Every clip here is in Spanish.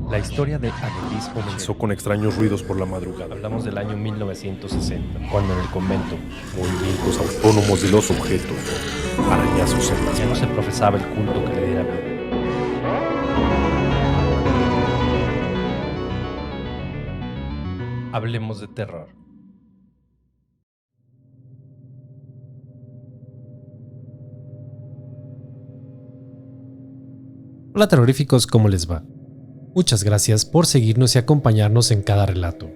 La historia de Adelis comenzó Con extraños ruidos por la madrugada. Hablamos del año 1960, cuando en el convento Movimientos autónomos de los objetos. Arañazos en las ya no se paredes. profesaba el culto que le diera vida. Hablemos de terror. Hola terroríficos, ¿cómo les va? Muchas gracias por seguirnos y acompañarnos en cada relato.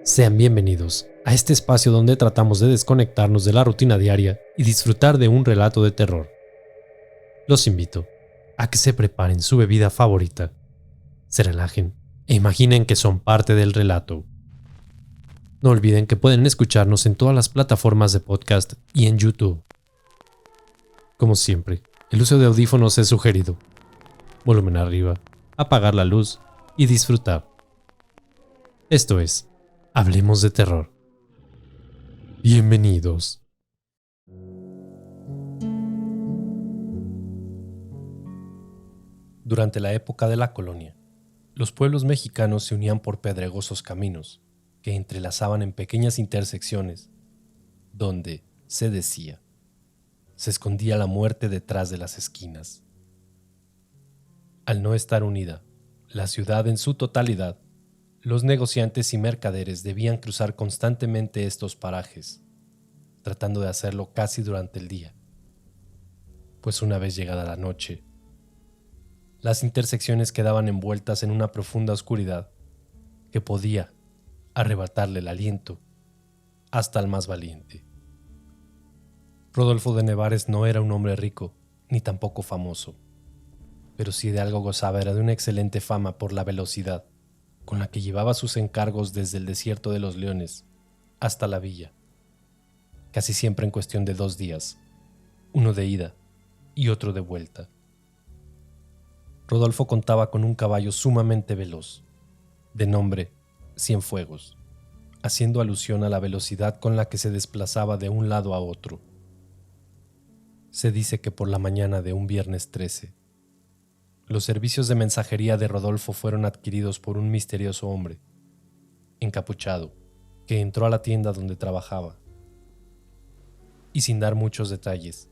Sean bienvenidos a este espacio donde tratamos de desconectarnos de la rutina diaria y disfrutar de un relato de terror. Los invito a que se preparen su bebida favorita, se relajen e imaginen que son parte del relato. No olviden que pueden escucharnos en todas las plataformas de podcast y en YouTube. Como siempre, el uso de audífonos es sugerido. Volumen arriba, apagar la luz y disfrutar. Esto es, Hablemos de Terror. Bienvenidos. Durante la época de la colonia, los pueblos mexicanos se unían por pedregosos caminos que entrelazaban en pequeñas intersecciones donde, se decía, se escondía la muerte detrás de las esquinas. Al no estar unida, la ciudad en su totalidad, los negociantes y mercaderes debían cruzar constantemente estos parajes, tratando de hacerlo casi durante el día, pues una vez llegada la noche, las intersecciones quedaban envueltas en una profunda oscuridad que podía arrebatarle el aliento hasta al más valiente. Rodolfo de Nevares no era un hombre rico, ni tampoco famoso, pero si de algo gozaba era de una excelente fama por la velocidad con la que llevaba sus encargos desde el desierto de los Leones hasta la villa, casi siempre en cuestión de 2 días, uno de ida y otro de vuelta. Rodolfo contaba con un caballo sumamente veloz, de nombre Cienfuegos, haciendo alusión a la velocidad con la que se desplazaba de un lado a otro. Se dice que por la mañana de un viernes 13, los servicios de mensajería de Rodolfo fueron adquiridos por un misterioso hombre, encapuchado, que entró a la tienda donde trabajaba y sin dar muchos detalles,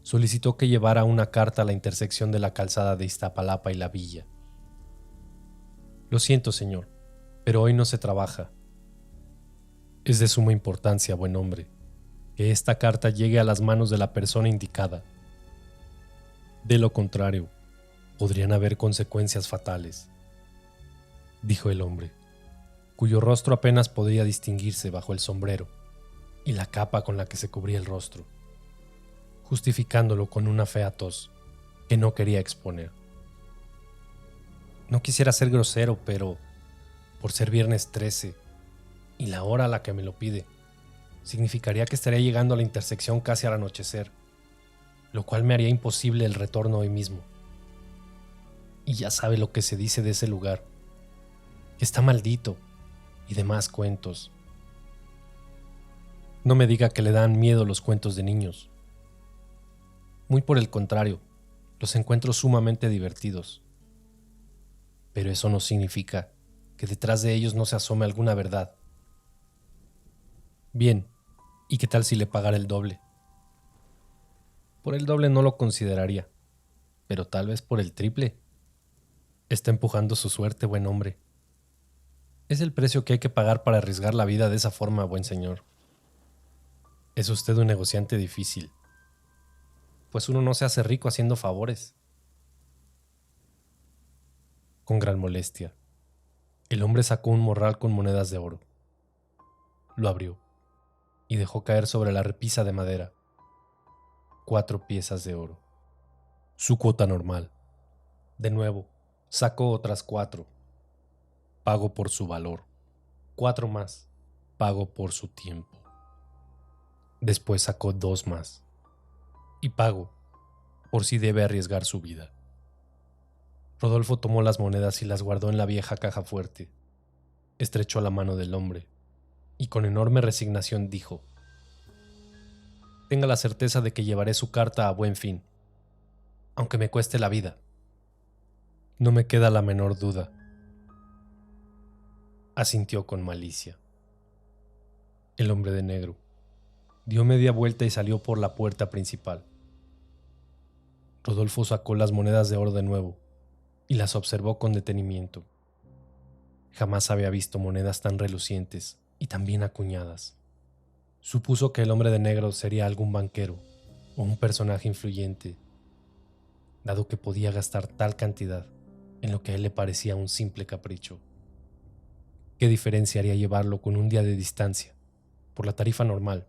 solicitó que llevara una carta a la intersección de la calzada de Iztapalapa y la villa. Lo siento, señor, pero hoy no se trabaja. Es de suma importancia, buen hombre, que esta carta llegue a las manos de la persona indicada. De lo contrario, podrían haber consecuencias fatales, dijo el hombre, cuyo rostro apenas podía distinguirse bajo el sombrero y la capa con la que se cubría el rostro, justificándolo con una fea tos que no quería exponer. No quisiera ser grosero, pero por ser viernes 13 y la hora a la que me lo pide, significaría que estaría llegando a la intersección casi al anochecer, lo cual me haría imposible el retorno hoy mismo. Y ya sabe lo que se dice de ese lugar, que está maldito y demás cuentos. No me diga que le dan miedo los cuentos de niños. Muy por el contrario, los encuentro sumamente divertidos. Pero eso no significa que detrás de ellos no se asome alguna verdad. Bien, ¿y qué tal si le pagara el doble? Por el doble no lo consideraría, pero tal vez por el triple. Está empujando su suerte, buen hombre. Es el precio que hay que pagar para arriesgar la vida de esa forma, buen señor. Es usted un negociante difícil, pues uno no se hace rico haciendo favores. Con gran molestia, el hombre sacó un morral con monedas de oro. Lo abrió y dejó caer sobre la repisa de madera 4 piezas de oro. Su cuota normal. De nuevo, sacó otras 4. Pago por su valor. 4 más. Pago por su tiempo. Después sacó 2 más. Y pago por si debe arriesgar su vida. Rodolfo tomó las monedas y las guardó en la vieja caja fuerte. Estrechó la mano del hombre y con enorme resignación dijo: tenga la certeza de que llevaré su carta a buen fin, aunque me cueste la vida. No me queda la menor duda, asintió con malicia. El hombre de negro dio media vuelta y salió por la puerta principal. Rodolfo sacó las monedas de oro de nuevo y las observó con detenimiento. Jamás había visto monedas tan relucientes y tan bien acuñadas. Supuso que el hombre de negro sería algún banquero o un personaje influyente, dado que podía gastar tal cantidad en lo que a él le parecía un simple capricho. ¿Qué diferencia haría llevarlo con un día de distancia, por la tarifa normal?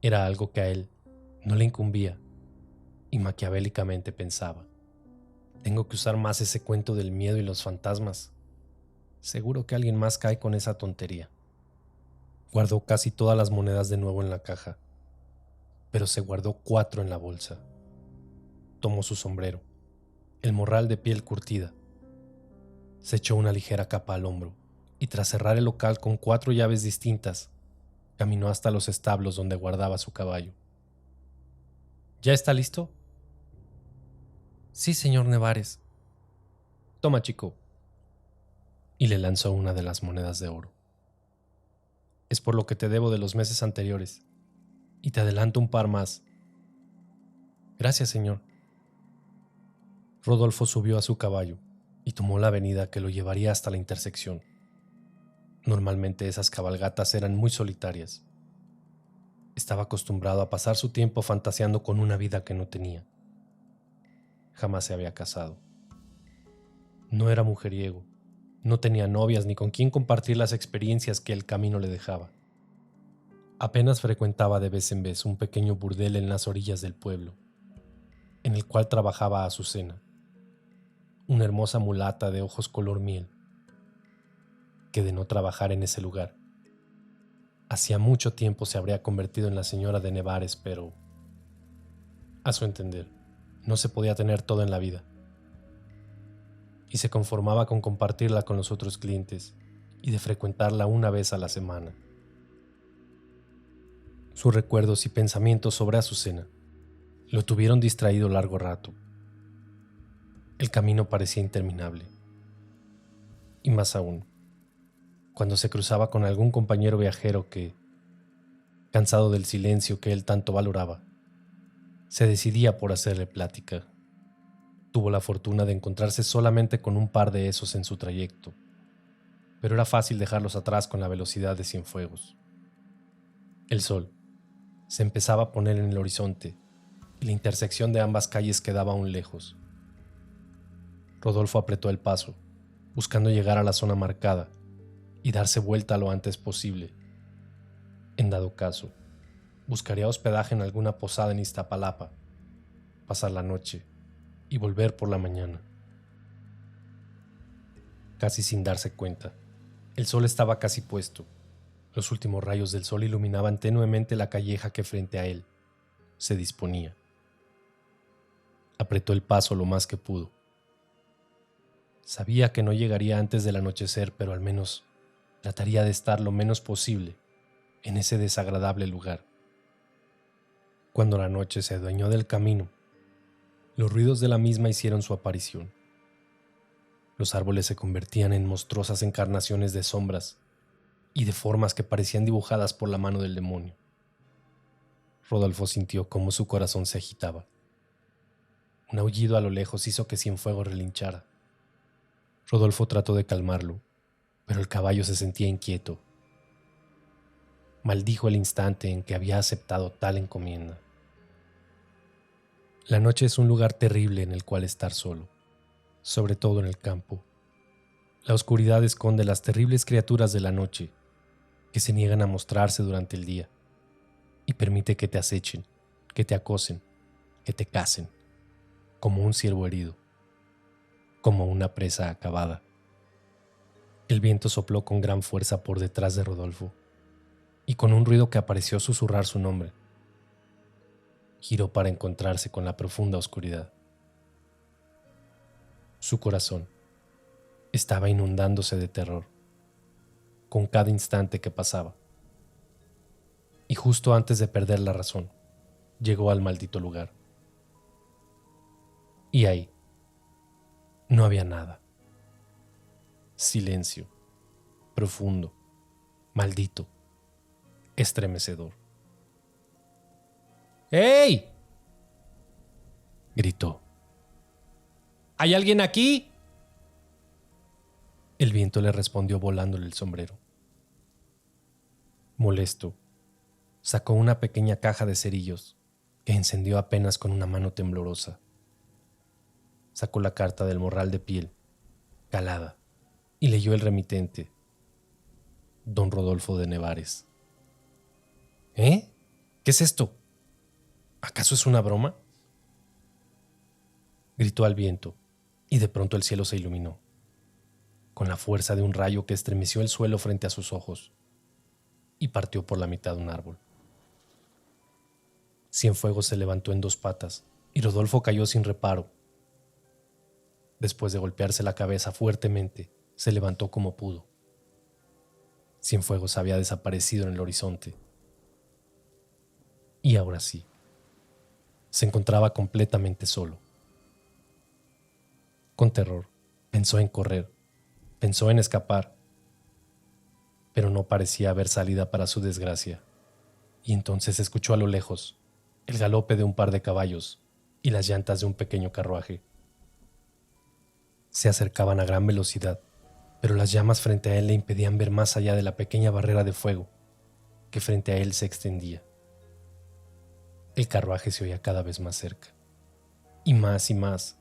Era algo que a él no le incumbía, y maquiavélicamente pensaba: tengo que usar más ese cuento del miedo y los fantasmas. Seguro que alguien más cae con esa tontería. Guardó casi todas las monedas de nuevo en la caja, pero se guardó 4 en la bolsa. Tomó su sombrero, el morral de piel curtida. Se echó una ligera capa al hombro y, tras cerrar el local con 4 llaves distintas, caminó hasta los establos donde guardaba su caballo. ¿Ya está listo? Sí, señor Nevares. Toma, chico. Y le lanzó una de las monedas de oro. Es por lo que te debo de los meses anteriores, y te adelanto un par más. Gracias, señor. Rodolfo subió a su caballo y tomó la avenida que lo llevaría hasta la intersección. Normalmente esas cabalgatas eran muy solitarias. Estaba acostumbrado a pasar su tiempo fantaseando con una vida que no tenía. Jamás se había casado. No era mujeriego, no tenía novias ni con quien compartir las experiencias que el camino le dejaba. Apenas frecuentaba de vez en vez un pequeño burdel en las orillas del pueblo, en el cual trabajaba Azucena, una hermosa mulata de ojos color miel, que de no trabajar en ese lugar, hacía mucho tiempo se habría convertido en la señora de Nevares, pero, a su entender, no se podía tener todo en la vida, y se conformaba con compartirla con los otros clientes y de frecuentarla una vez a la semana. Sus recuerdos y pensamientos sobre Azucena lo tuvieron distraído largo rato. El camino parecía interminable, y más aún, cuando se cruzaba con algún compañero viajero que, cansado del silencio que él tanto valoraba, se decidía por hacerle plática. Tuvo la fortuna de encontrarse solamente con un par de esos en su trayecto, pero era fácil dejarlos atrás con la velocidad de Cienfuegos. El sol se empezaba a poner en el horizonte y la intersección de ambas calles quedaba aún lejos. Rodolfo apretó el paso, buscando llegar a la zona marcada y darse vuelta lo antes posible. En dado caso, buscaría hospedaje en alguna posada en Iztapalapa, pasar la noche y volver por la mañana. Casi sin darse cuenta, el sol estaba casi puesto. Los últimos rayos del sol iluminaban tenuemente la calleja que frente a él se disponía. Apretó el paso lo más que pudo. Sabía que no llegaría antes del anochecer, pero al menos trataría de estar lo menos posible en ese desagradable lugar. Cuando la noche se adueñó del camino, los ruidos de la misma hicieron su aparición. Los árboles se convertían en monstruosas encarnaciones de sombras y de formas que parecían dibujadas por la mano del demonio. Rodolfo sintió cómo su corazón se agitaba. Un aullido a lo lejos hizo que Cienfuegos relinchara. Rodolfo trató de calmarlo, pero el caballo se sentía inquieto. Maldijo el instante en que había aceptado tal encomienda. La noche es un lugar terrible en el cual estar solo, sobre todo en el campo. La oscuridad esconde las terribles criaturas de la noche que se niegan a mostrarse durante el día y permite que te acechen, que te acosen, que te casen, como un ciervo herido, como una presa acabada. El viento sopló con gran fuerza por detrás de Rodolfo y con un ruido que pareció susurrar su nombre, giró para encontrarse con la profunda oscuridad. Su corazón estaba inundándose de terror con cada instante que pasaba. Y justo antes de perder la razón, llegó al maldito lugar. Y ahí, No había nada. Silencio, profundo, maldito, estremecedor. ¡Hey!, gritó. ¿Hay alguien aquí? El viento le respondió volándole el sombrero. Molesto, sacó una pequeña caja de cerillos que encendió apenas con una mano temblorosa. Sacó la carta del morral de piel, calada, y leyó el remitente, don Rodolfo de Nevares. ¿Eh? ¿Qué es esto? ¿Acaso es una broma? Gritó al viento, y de pronto el cielo se iluminó, con la fuerza de un rayo que estremeció el suelo frente a sus ojos, y partió por la mitad un árbol. Cienfuegos se levantó en dos patas, y Rodolfo cayó sin reparo. Después de golpearse la cabeza fuertemente, se levantó como pudo. Cienfuegos había desaparecido en el horizonte. Y ahora sí, se encontraba completamente solo. Con terror, pensó en correr, pensó en escapar, pero no parecía haber salida para su desgracia. Y entonces escuchó a lo lejos el galope de un par de caballos y las llantas de un pequeño carruaje. Se acercaban a gran velocidad, pero las llamas frente a él le impedían ver más allá de la pequeña barrera de fuego que frente a él se extendía. El carruaje se oía cada vez más cerca, y más,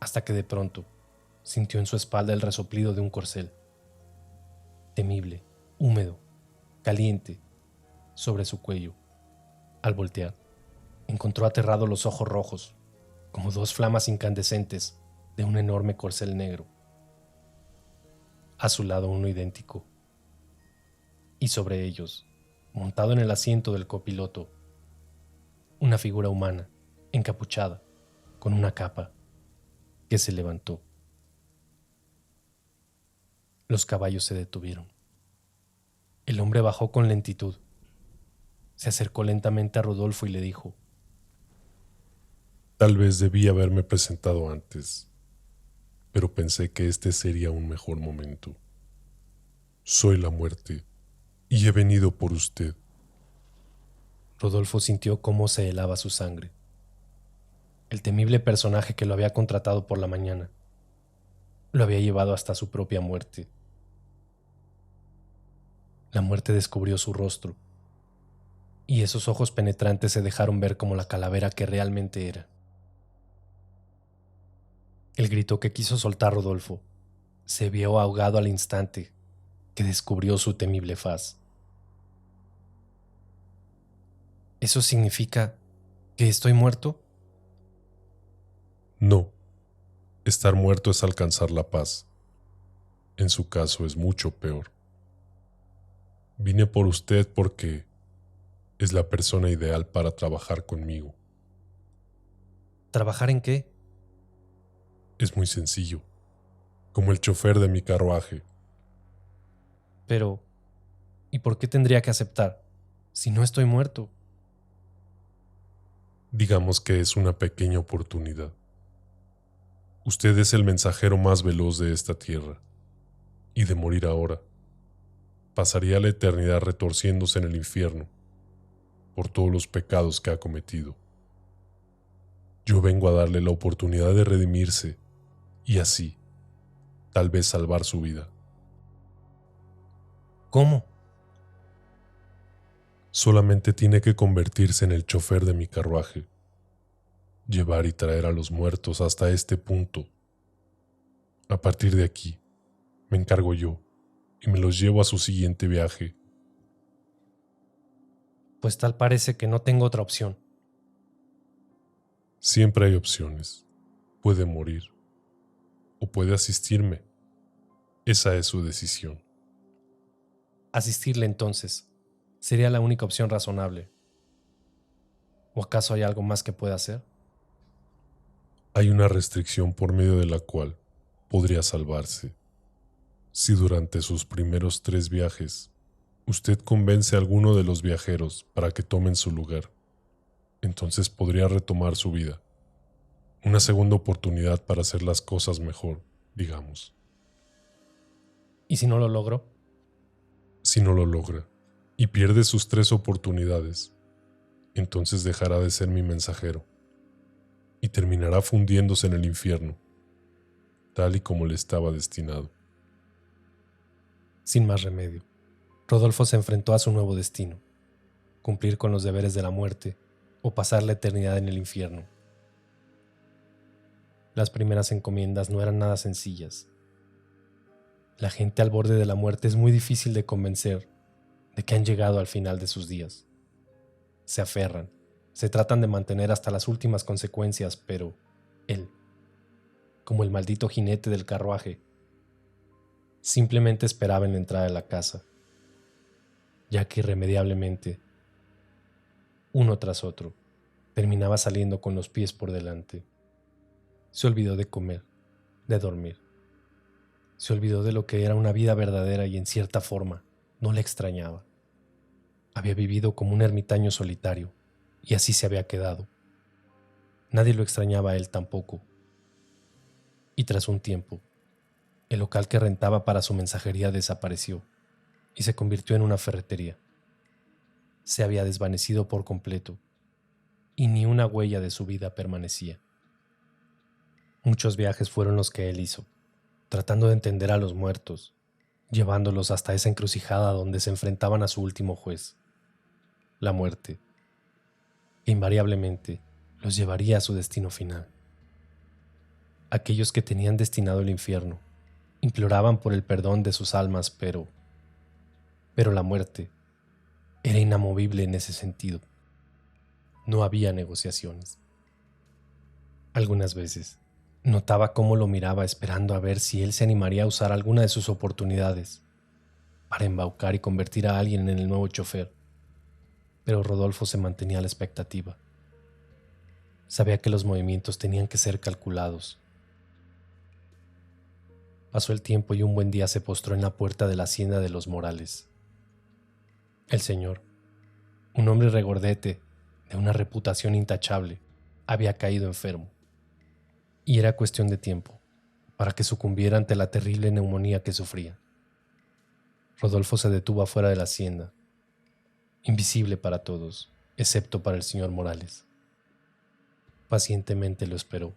hasta que de pronto sintió en su espalda el resoplido de un corcel, temible, húmedo, caliente, sobre su cuello. Al voltear, encontró aterrado los ojos rojos, como dos flamas incandescentes de un enorme corcel negro. A su lado uno idéntico, y sobre ellos, montado en el asiento del copiloto, una figura humana, encapuchada, con una capa, que se levantó. Los caballos se detuvieron. El hombre bajó con lentitud. Se acercó lentamente a Rodolfo y le dijo: Tal vez debí haberme presentado antes, pero pensé que este sería un mejor momento. Soy la muerte y he venido por usted. Rodolfo sintió cómo se helaba su sangre. El temible personaje que lo había contratado por la mañana lo había llevado hasta su propia muerte. La muerte descubrió su rostro, y esos ojos penetrantes se dejaron ver como la calavera que realmente era. El grito que quiso soltar Rodolfo se vio ahogado al instante que descubrió su temible faz. ¿Eso significa que estoy muerto? No, estar muerto es alcanzar la paz. En su caso es mucho peor. Vine por usted porque es la persona ideal para trabajar conmigo. ¿Trabajar en qué? Es muy sencillo, como el chofer de mi carruaje. Pero, ¿y por qué tendría que aceptar si no estoy muerto? Digamos que es una pequeña oportunidad. Usted es el mensajero más veloz de esta tierra, y de morir ahora, pasaría la eternidad retorciéndose en el infierno por todos los pecados que ha cometido. Yo vengo a darle la oportunidad de redimirse y así, tal vez salvar su vida. ¿Cómo? Solamente tiene que convertirse en el chofer de mi carruaje, llevar y traer a los muertos hasta este punto. A partir de aquí, me encargo yo y me los llevo a su siguiente viaje. Pues tal parece que no tengo otra opción. Siempre hay opciones. Puede morir o puede asistirme. Esa es su decisión. Asistirle entonces sería la única opción razonable. ¿O acaso hay algo más que pueda hacer? Hay una restricción por medio de la cual podría salvarse. Si durante sus primeros 3 viajes usted convence a alguno de los viajeros para que tomen su lugar, entonces podría retomar su vida. Una segunda oportunidad para hacer las cosas mejor, digamos. ¿Y si no lo logro? Si no lo logra y pierde sus 3 oportunidades, entonces dejará de ser mi mensajero y terminará fundiéndose en el infierno, tal y como le estaba destinado. Sin más remedio, Rodolfo se enfrentó a su nuevo destino: cumplir con los deberes de la muerte o pasar la eternidad en el infierno. Las primeras encomiendas no eran nada sencillas. La gente al borde de la muerte es muy difícil de convencer de que han llegado al final de sus días. Se aferran, se tratan de mantener hasta las últimas consecuencias, pero él, como el maldito jinete del carruaje, simplemente esperaba en la entrada de la casa, ya que irremediablemente, uno tras otro, terminaba saliendo con los pies por delante. Se olvidó de comer, de dormir. Se olvidó de lo que era una vida verdadera y en cierta forma no le extrañaba. Había vivido como un ermitaño solitario y así se había quedado. Nadie lo extrañaba a él tampoco. Y tras un tiempo, el local que rentaba para su mensajería desapareció y se convirtió en una ferretería. Se había desvanecido por completo y ni una huella de su vida permanecía. Muchos viajes fueron los que él hizo, tratando de entender a los muertos, llevándolos hasta esa encrucijada donde se enfrentaban a su último juez, la muerte, que invariablemente los llevaría a su destino final. Aquellos que tenían destinado el infierno imploraban por el perdón de sus almas, pero la muerte era inamovible en ese sentido. No había negociaciones. Algunas veces notaba cómo lo miraba esperando a ver si él se animaría a usar alguna de sus oportunidades para embaucar y convertir a alguien en el nuevo chofer, pero Rodolfo se mantenía a la expectativa. Sabía que los movimientos tenían que ser calculados. Pasó el tiempo y un buen día se postró en la puerta de la hacienda de los Morales. El señor, un hombre regordete de una reputación intachable, había caído enfermo, y era cuestión de tiempo para que sucumbiera ante la terrible neumonía que sufría. Rodolfo se detuvo afuera de la hacienda, invisible para todos, excepto para el señor Morales. Pacientemente lo esperó,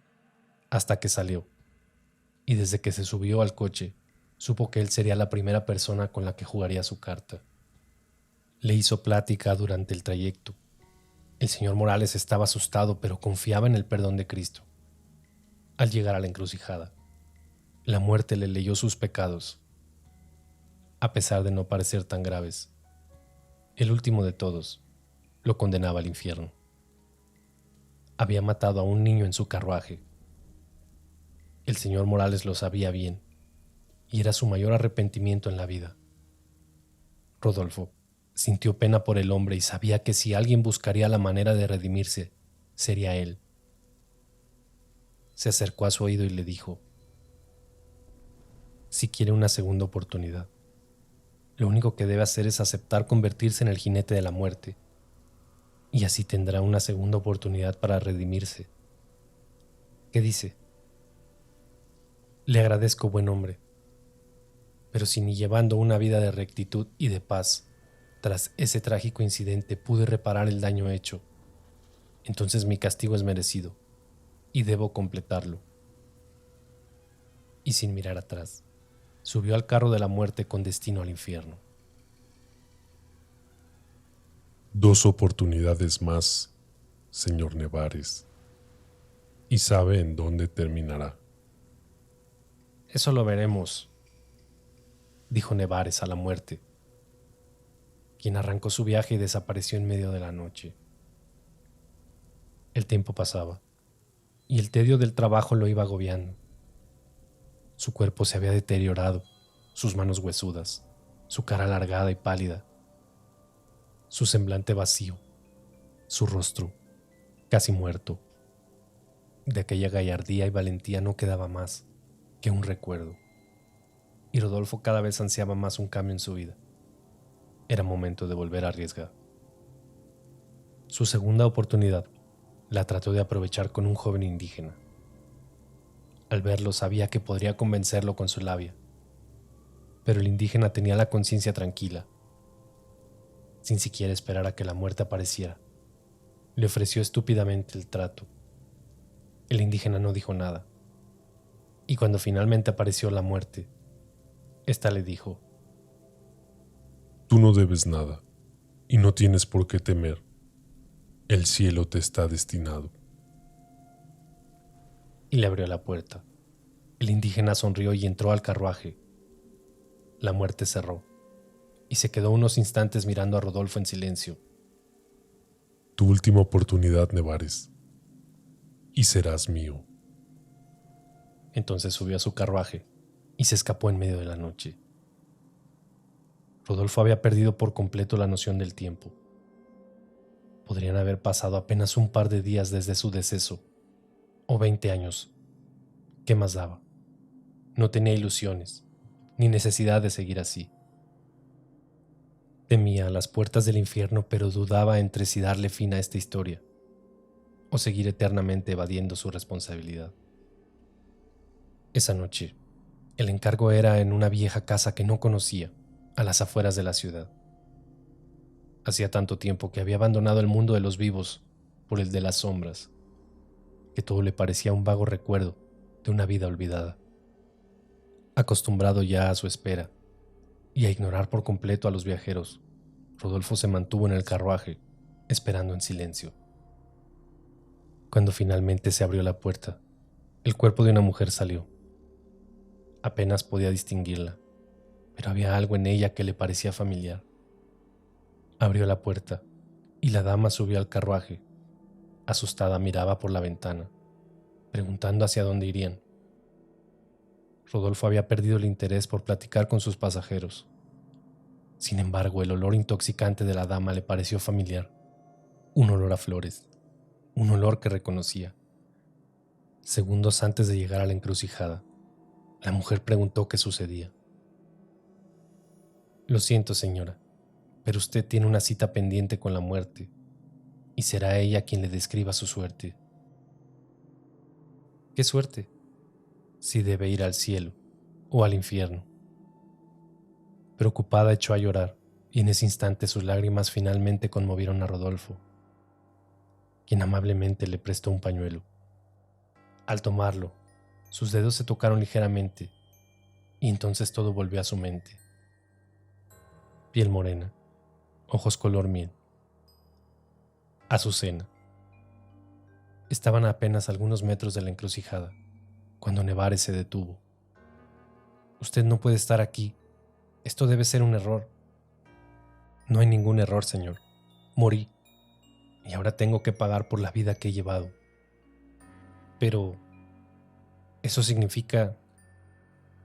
hasta que salió, y desde que se subió al coche, supo que él sería la primera persona con la que jugaría su carta. Le hizo plática durante el trayecto. El señor Morales estaba asustado, pero confiaba en el perdón de Cristo. Al llegar a la encrucijada, la muerte le leyó sus pecados. A pesar de no parecer tan graves, el último de todos lo condenaba al infierno. Había matado a un niño en su carruaje. El señor Morales lo sabía bien, y era su mayor arrepentimiento en la vida. Rodolfo sintió pena por el hombre y sabía que si alguien buscaría la manera de redimirse, sería él. Se acercó a su oído y le dijo: si quiere una segunda oportunidad, lo único que debe hacer es aceptar convertirse en el jinete de la muerte, y así tendrá una segunda oportunidad para redimirse. ¿Qué dice? Le agradezco, buen hombre, pero si ni llevando una vida de rectitud y de paz, tras ese trágico incidente pude reparar el daño hecho, entonces mi castigo es merecido y debo completarlo. Y sin mirar atrás, subió al carro de la muerte con destino al infierno. 2 oportunidades más, señor Nevares, y sabe en dónde terminará. Eso lo veremos, dijo Nevares a la muerte, quien arrancó su viaje y desapareció en medio de la noche. El tiempo pasaba, y el tedio del trabajo lo iba agobiando. Su cuerpo se había deteriorado, sus manos huesudas, su cara alargada y pálida, su semblante vacío, su rostro casi muerto. De aquella gallardía y valentía no quedaba más que un recuerdo, y Rodolfo cada vez ansiaba más un cambio en su vida. Era momento de volver a arriesgar. Su segunda oportunidad la trató de aprovechar con un joven indígena, Al verlo sabía que podría convencerlo con su labia, pero el indígena tenía la conciencia tranquila. Sin siquiera esperar a que la muerte apareciera, le ofreció estúpidamente el trato. El indígena no dijo nada, y cuando finalmente apareció la muerte, ésta le dijo: Tú no debes nada, y no tienes por qué temer. El cielo te está destinado. Y le abrió la puerta. El indígena sonrió y entró al carruaje. La muerte cerró, y se quedó unos instantes mirando a Rodolfo en silencio. Tu última oportunidad, Nevares, y serás mío. Entonces subió a su carruaje y se escapó en medio de la noche. Rodolfo había perdido por completo la noción del tiempo. Podrían haber pasado apenas un par de días desde su deceso, o 20 años. ¿Qué más daba? No tenía ilusiones, ni necesidad de seguir así. Temía las puertas del infierno, pero dudaba entre si darle fin a esta historia o seguir eternamente evadiendo su responsabilidad. Esa noche, el encargo era en una vieja casa que no conocía, a las afueras de la ciudad. Hacía tanto tiempo que había abandonado el mundo de los vivos por el de las sombras, que todo le parecía un vago recuerdo de una vida olvidada. Acostumbrado ya a su espera y a ignorar por completo a los viajeros, Rodolfo se mantuvo en el carruaje, esperando en silencio. Cuando finalmente se abrió la puerta, el cuerpo de una mujer salió. Apenas podía distinguirla, pero había algo en ella que le parecía familiar. Abrió la puerta y la dama subió al carruaje. Asustada miraba por la ventana, preguntando hacia dónde irían. Rodolfo había perdido el interés por platicar con sus pasajeros. Sin embargo, el olor intoxicante de la dama le pareció familiar. Un olor a flores, un olor que reconocía. Segundos antes de llegar a la encrucijada, la mujer preguntó qué sucedía. Lo siento, señora, pero usted tiene una cita pendiente con la muerte, y será ella quien le describa su suerte. ¿Qué suerte? Si debe ir al cielo o al infierno. Preocupada echó a llorar, y en ese instante sus lágrimas finalmente conmovieron a Rodolfo, quien amablemente le prestó un pañuelo. Al tomarlo, sus dedos se tocaron ligeramente, y entonces todo volvió a su mente. Piel morena, ojos color miel. Azucena. Estaban a apenas algunos metros de la encrucijada, cuando Nevares se detuvo. Usted no puede estar aquí. Esto debe ser un error. No hay ningún error, señor. Morí, y ahora tengo que pagar por la vida que he llevado. Pero eso significa...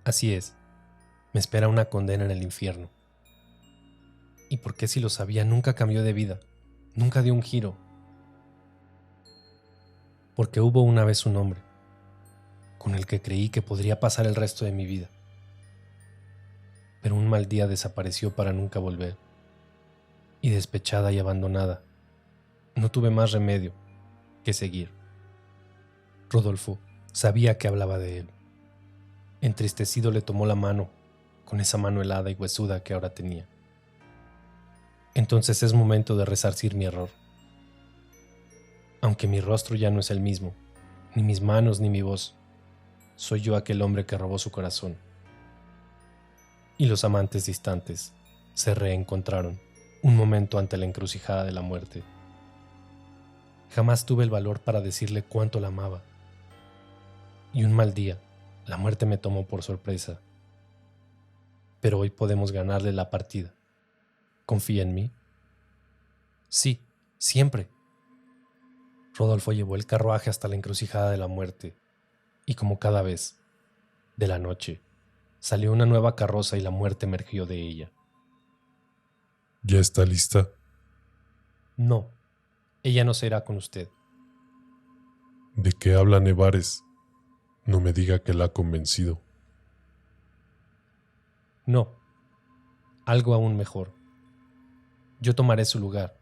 Así es, me espera una condena en el infierno. ¿Y por qué, si lo sabía, nunca cambió de vida? Nunca dio un giro. Porque hubo una vez un hombre con el que creí que podría pasar el resto de mi vida. Pero un mal día desapareció para nunca volver. Y despechada y abandonada, no tuve más remedio que seguir. Rodolfo sabía que hablaba de él. Entristecido le tomó la mano, con esa mano helada y huesuda que ahora tenía. Entonces es momento de resarcir mi error. Aunque mi rostro ya no es el mismo, ni mis manos ni mi voz, soy yo aquel hombre que robó su corazón. Y los amantes distantes se reencontraron un momento ante la encrucijada de la muerte. Jamás tuve el valor para decirle cuánto la amaba. Y un mal día, la muerte me tomó por sorpresa. Pero hoy podemos ganarle la partida. ¿Confía en mí? Sí, siempre. Rodolfo llevó el carruaje hasta la encrucijada de la muerte, y como cada vez, de la noche, salió una nueva carroza y la muerte emergió de ella. ¿Ya está lista? No, ella no se irá con usted. ¿De qué habla Nevares? No me diga que la ha convencido. No, algo aún mejor. Yo tomaré su lugar.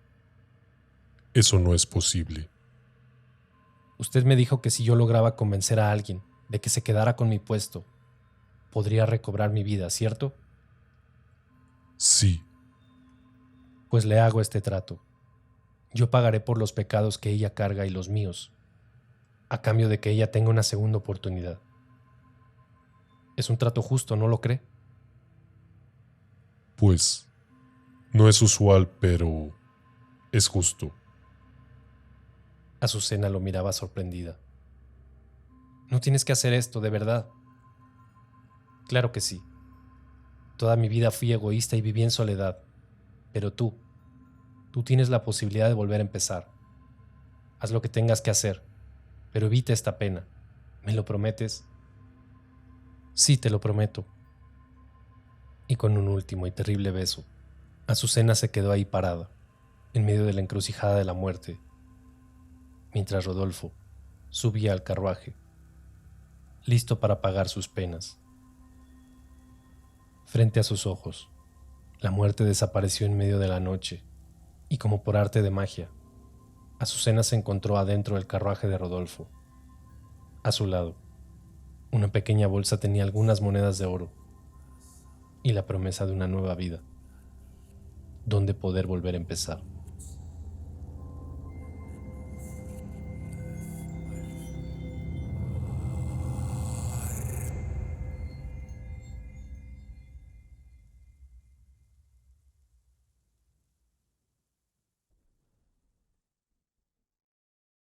Eso no es posible. Usted me dijo que si yo lograba convencer a alguien, de que se quedara con mi puesto, podría recobrar mi vida, ¿cierto? Sí, Pues le hago este trato. Yo pagaré por los pecados que ella carga y los míos, a cambio de que ella tenga una segunda oportunidad. Es un trato justo, ¿no lo cree? pues no es usual, pero es justo. Azucena lo miraba sorprendida. No tienes que hacer esto, de verdad. Claro que sí. Toda mi vida fui egoísta y viví en soledad, pero tú tienes la posibilidad de volver a empezar. Haz lo que tengas que hacer, pero evita esta pena. ¿Me lo prometes? Sí, te lo prometo. Y con un último y terrible beso, Azucena se quedó ahí parada, en medio de la encrucijada de la muerte, mientras Rodolfo subía al carruaje, listo para pagar sus penas. Frente a sus ojos, la muerte desapareció en medio de la noche, y como por arte de magia, Azucena se encontró adentro del carruaje de Rodolfo. A su lado, una pequeña bolsa tenía algunas monedas de oro y la promesa de una nueva vida, donde poder volver a empezar.